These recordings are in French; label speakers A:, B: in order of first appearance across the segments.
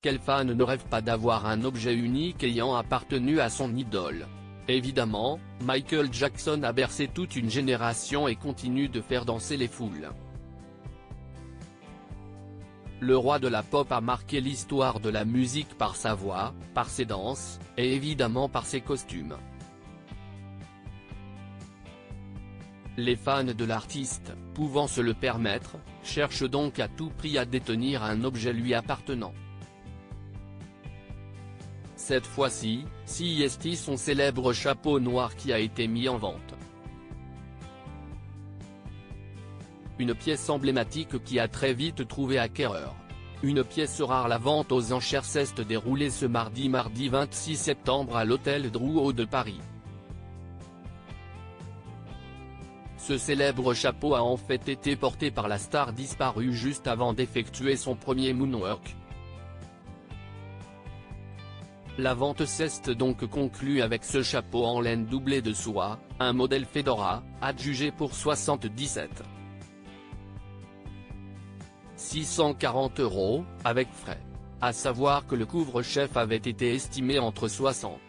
A: Quel fan ne rêve pas d'avoir un objet unique ayant appartenu à son idole? Évidemment, Michael Jackson a bercé toute une génération et continue de faire danser les foules. Le roi de la pop a marqué l'histoire de la musique par sa voix, par ses danses, et évidemment par ses costumes. Les fans de l'artiste, pouvant se le permettre, cherchent donc à tout prix à détenir un objet lui appartenant. Cette fois-ci, c'est son célèbre chapeau noir qui a été mis en vente. Une pièce emblématique qui a très vite trouvé acquéreur. Une pièce rare. La vente aux enchères s'est déroulée ce mardi 26 septembre à l'hôtel Drouot de Paris. Ce célèbre chapeau a en fait été porté par la star disparue juste avant d'effectuer son premier moonwalk. La vente s'est donc conclue avec ce chapeau en laine doublé de soie, un modèle Fedora, adjugé pour 77 640 €, avec frais. À savoir que le couvre-chef avait été estimé entre 60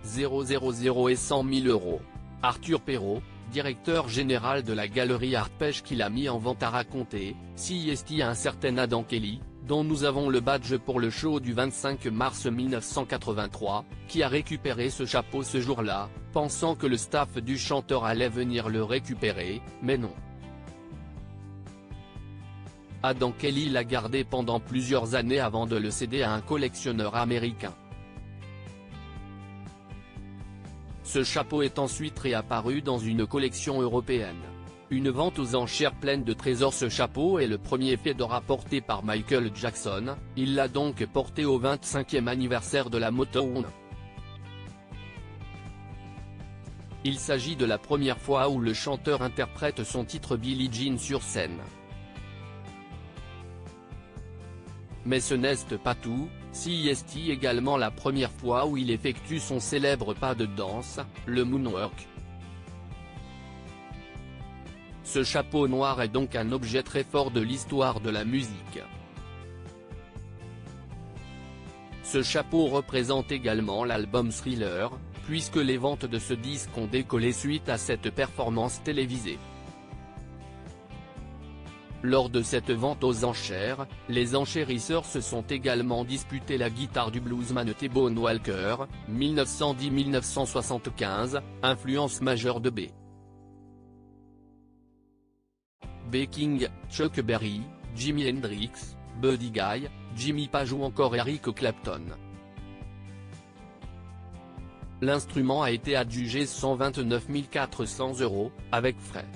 A: 000 et 100 000 €. Arthur Perrault, directeur général de la galerie Artpêche qui l'a mis en vente, a raconté, c'est un certain Adam Kelly, dont nous avons le badge pour le show du 25 mars 1983, qui a récupéré ce chapeau ce jour-là, pensant que le staff du chanteur allait venir le récupérer, mais non. Adam Kelly l'a gardé pendant plusieurs années avant de le céder à un collectionneur américain. Ce chapeau est ensuite réapparu dans une collection européenne. Une vente aux enchères pleine de trésors. Ce chapeau est le premier Fedora porté par Michael Jackson, il l'a donc porté au 25e anniversaire de la Motown. Il s'agit de la première fois où le chanteur interprète son titre Billie Jean sur scène. Mais ce n'est pas tout, c'est également la première fois où il effectue son célèbre pas de danse, le moonwalk. Ce chapeau noir est donc un objet très fort de l'histoire de la musique. Ce chapeau représente également l'album Thriller, puisque les ventes de ce disque ont décollé suite à cette performance télévisée. Lors de cette vente aux enchères, les enchérisseurs se sont également disputé la guitare du bluesman T-Bone Walker, 1910-1975, influence majeure de B. King, Chuck Berry, Jimi Hendrix, Buddy Guy, Jimmy Page ou encore Eric Clapton. L'instrument a été adjugé 129 400 €, avec frais.